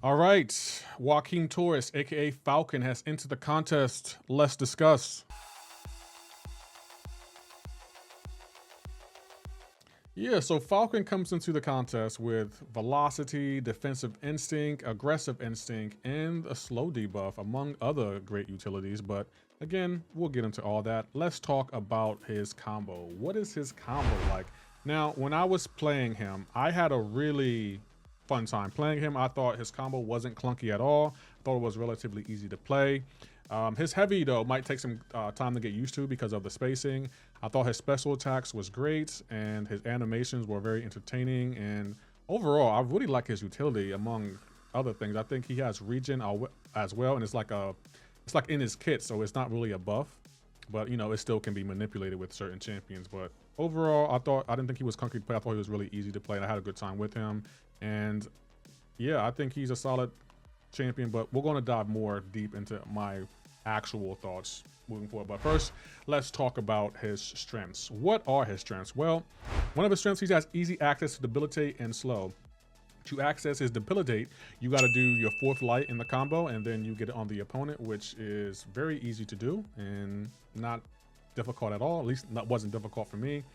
All right, Joaquin Torres, aka Falcon, has entered the contest. Let's discuss. Yeah, so Falcon comes into the contest with velocity, defensive instinct, aggressive instinct, and a slow debuff, among other great utilities. But again, we'll get into all that. Let's talk about his combo. What is his combo like? Now, when I was playing him, I had a really fun time playing him. I thought his combo wasn't clunky at all. I thought it was relatively easy to play. His heavy, though, might take some time to get used to because of the spacing. I thought his special attacks was great, and his animations were very entertaining. And overall, I really like his utility, among other things. I think he has regen as well, and it's like in his kit, so it's not really a buff, but you know, it still can be manipulated with certain champions. But overall, I didn't think he was clunky to play. I thought he was really easy to play, and I had a good time with him. And yeah, I think he's a solid champion, but we're going to dive more deep into my actual thoughts moving forward. But first, let's talk about his strengths. What are his strengths? Well, one of his strengths, he has easy access to debilitate and slow. To access his debilitate, you got to do your fourth light in the combo, and then you get it on the opponent, which is very easy to do and not difficult at all. At least that wasn't difficult for me.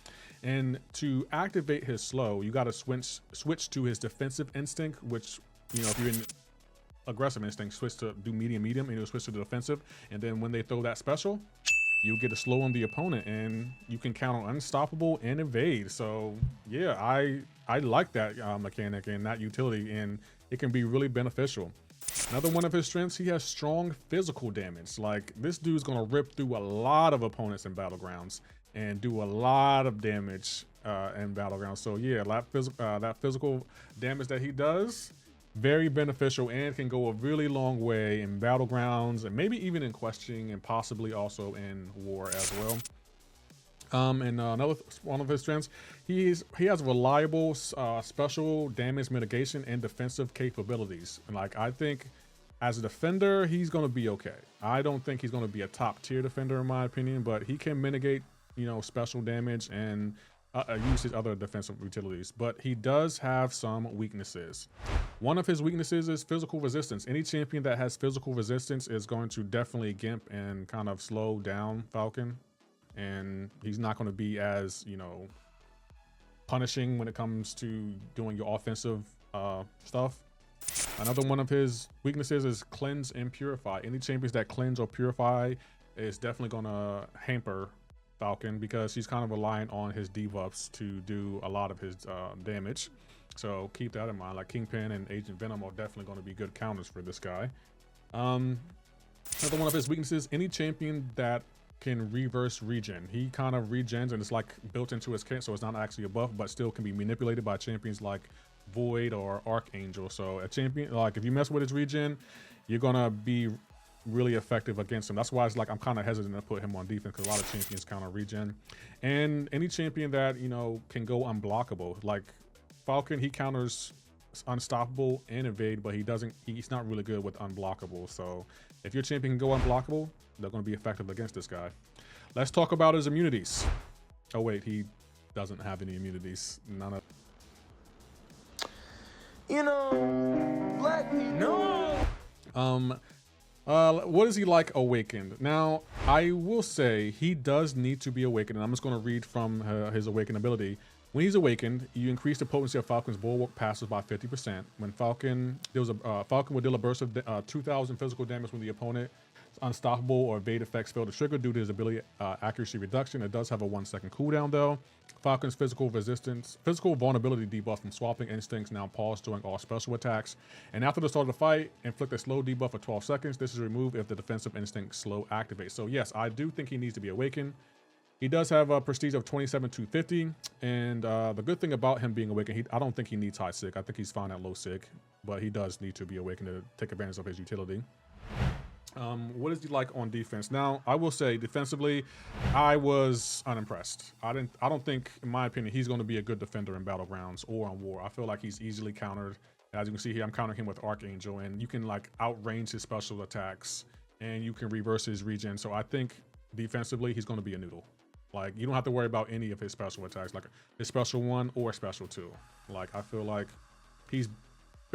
And to activate his slow, you got to switch to his defensive instinct, which, you know, if you're in aggressive instinct, switch to do medium, and you'll switch to the defensive. And then when they throw that special, you get a slow on the opponent, and you can count on unstoppable and evade. So yeah, I like that mechanic and that utility, and it can be really beneficial. Another one of his strengths, he has strong physical damage. Like, this dude's gonna rip through a lot of opponents in battlegrounds and do a lot of damage in battlegrounds. So yeah, that physical damage that he does, very beneficial, and can go a really long way in battlegrounds and maybe even in questing, and possibly also in war as well. And another one of his strengths, he has reliable special damage mitigation and defensive capabilities. And like, I think as a defender, he's going to be okay. I don't think he's going to be a top tier defender in my opinion, but he can mitigate, you know, special damage and use his other defensive utilities. But he does have some weaknesses. One of his weaknesses is physical resistance. Any champion that has physical resistance is going to definitely gimp and kind of slow down Falcon. And he's not going to be as, you know, punishing when it comes to doing your offensive stuff. Another one of his weaknesses is cleanse and purify. Any champions that cleanse or purify is definitely going to hamper Falcon, because he's kind of relying on his debuffs to do a lot of his damage. So keep that in mind. Like Kingpin and Agent Venom are definitely going to be good counters for this guy. Another one of his weaknesses, any champion that can reverse regen. He kind of regens, and it's like built into his kit, so it's not actually a buff, but still can be manipulated by champions like Void or Archangel. So a champion, like if you mess with his regen, you're gonna be really effective against him. That's why it's like I'm kind of hesitant to put him on defense, because a lot of champions count on regen. And any champion that, you know, can go unblockable, like Falcon, he counters unstoppable and evade, but he's not really good with unblockable. So if your champion can go unblockable, they're going to be effective against this guy. Let's talk about his immunities. Oh wait, he doesn't have any immunities. None of. You know, black people. No. What is he like awakened? Now, I will say he does need to be awakened, and I'm just going to read from his awakened ability. When he's awakened, you increase the potency of Falcon's bulwark passive by 50%. When Falcon will deal a burst of 2,000 physical damage when the opponent unstoppable or evade effects fail to trigger due to his ability accuracy reduction. It does have a 1-second cooldown though. Falcon's physical vulnerability debuff from swapping instincts now pause during all special attacks. And after the start of the fight, inflict a slow debuff for 12 seconds. This is removed if the defensive instinct slow activates. So yes, I do think he needs to be awakened. He does have a prestige of 27,250, and the good thing about him being awakened, I don't think he needs high sick. I think he's fine at low sick, but he does need to be awakened to take advantage of his utility. What is he like on defense? Now, I will say defensively, I was unimpressed. I don't think, in my opinion, he's going to be a good defender in battlegrounds or on war. I feel like he's easily countered. As you can see here, I'm countering him with Archangel, and you can like outrange his special attacks, and you can reverse his regen. So I think defensively, he's going to be a noodle. Like, you don't have to worry about any of his special attacks, like his special 1 or special 2. Like, I feel like he's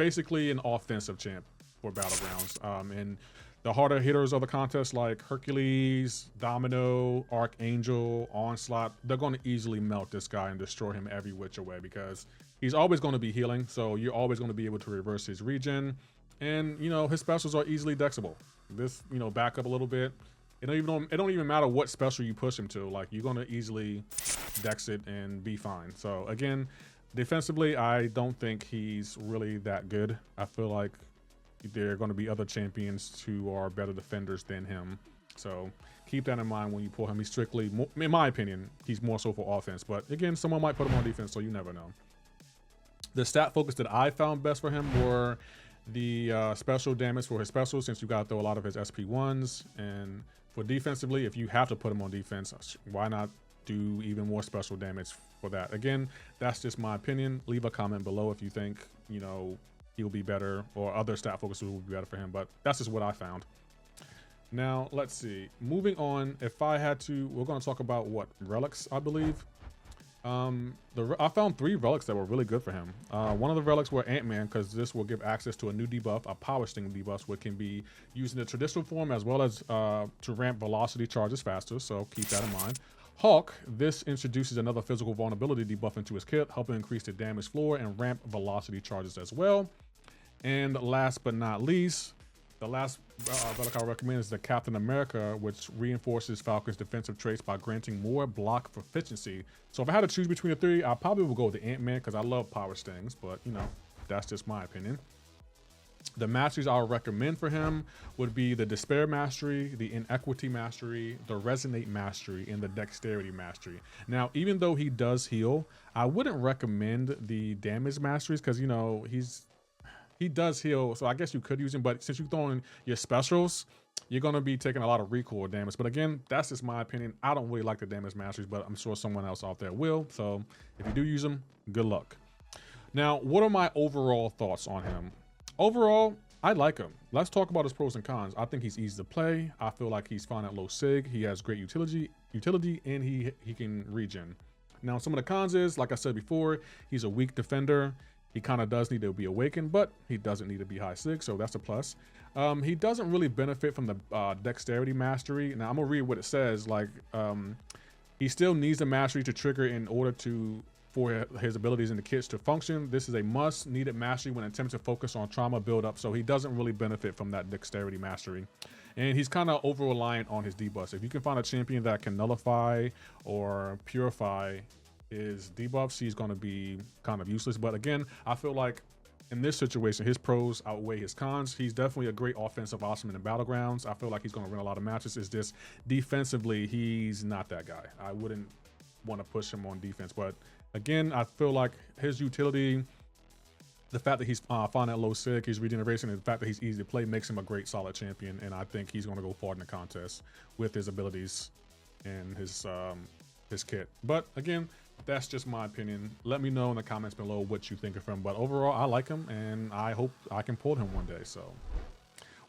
basically an offensive champ for Battlegrounds. And the harder hitters of the contest, like Hercules, Domino, Archangel, Onslaught, they're going to easily melt this guy and destroy him every which way because he's always going to be healing. So you're always going to be able to reverse his regen. And, you know, his specials are easily dexable. This, you know, back up a little bit. It don't even matter what special you push him to. Like, you're going to easily dex it and be fine. So, again, defensively, I don't think he's really that good. I feel like there are going to be other champions who are better defenders than him. So keep that in mind when you pull him. He's strictly, in my opinion, he's more so for offense. But again, someone might put him on defense, so you never know. The stat focus that I found best for him were the special damage for his specials, since you got to throw a lot of his SP1s. And for defensively, if you have to put him on defense, why not do even more special damage for that? Again, that's just my opinion. Leave a comment below if you think, you know, he'll be better or other stat focuses will be better for him, but that's just what I found. Now, let's see. Moving on, if I had to, we're going to talk about what? Relics, I believe. I found 3 relics that were really good for him. One of the relics were Ant-Man, because this will give access to a new debuff, a Power Sting debuff, which can be used in the traditional form as well as to ramp velocity charges faster, so keep that in mind. Hulk, this introduces another physical vulnerability debuff into his kit, helping increase the damage floor and ramp velocity charges as well. And last but not least, the last relic I recommend is the Captain America, which reinforces Falcon's defensive traits by granting more block proficiency. So if I had to choose between the 3, I probably would go with the Ant-Man because I love power stings, but you know, that's just my opinion. The masteries I would recommend for him would be the Despair Mastery, the Inequity Mastery, the Resonate Mastery, and the Dexterity Mastery. Now, even though he does heal, I wouldn't recommend the Damage Masteries because, you know, he does heal, so I guess you could use him, but since you're throwing your specials, you're going to be taking a lot of recoil damage. But again, that's just my opinion. I don't really like the Damage Masteries, but I'm sure someone else out there will. So if you do use them, good luck. Now, what are my overall thoughts on him? Overall, I like him. Let's talk about his pros and cons. I think he's easy to play. I feel like he's fine at low sig. He has great utility, and he can regen. Now, some of the cons is, like I said before, he's a weak defender. He kind of does need to be awakened, but he doesn't need to be high sig, so that's a plus. He doesn't really benefit from the Dexterity Mastery. Now, I'm going to read what it says. Like, he still needs the Mastery to trigger in order for his abilities in the kits to function. This is a must-needed mastery when attempting to focus on trauma buildup, so he doesn't really benefit from that Dexterity Mastery. And he's kind of over-reliant on his debuffs. If you can find a champion that can nullify or purify his debuffs, he's going to be kind of useless. But again, I feel like in this situation, his pros outweigh his cons. He's definitely a great offensive awesome in Battlegrounds. I feel like he's going to win a lot of matches. It's just defensively, he's not that guy. I wouldn't want to push him on defense. But again, I feel like his utility, the fact that he's fine at low sig, his regeneration, and the fact that he's easy to play makes him a great solid champion. And I think he's going to go far in the contest with his abilities and his kit. But again, that's just my opinion. Let me know in the comments below what you think of him. But overall, I like him, and I hope I can pull him one day. So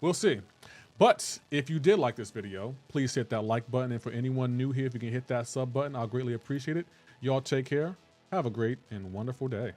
we'll see. But if you did like this video, please hit that like button. And for anyone new here, if you can hit that sub button, I'll greatly appreciate it. Y'all take care. Have a great and wonderful day.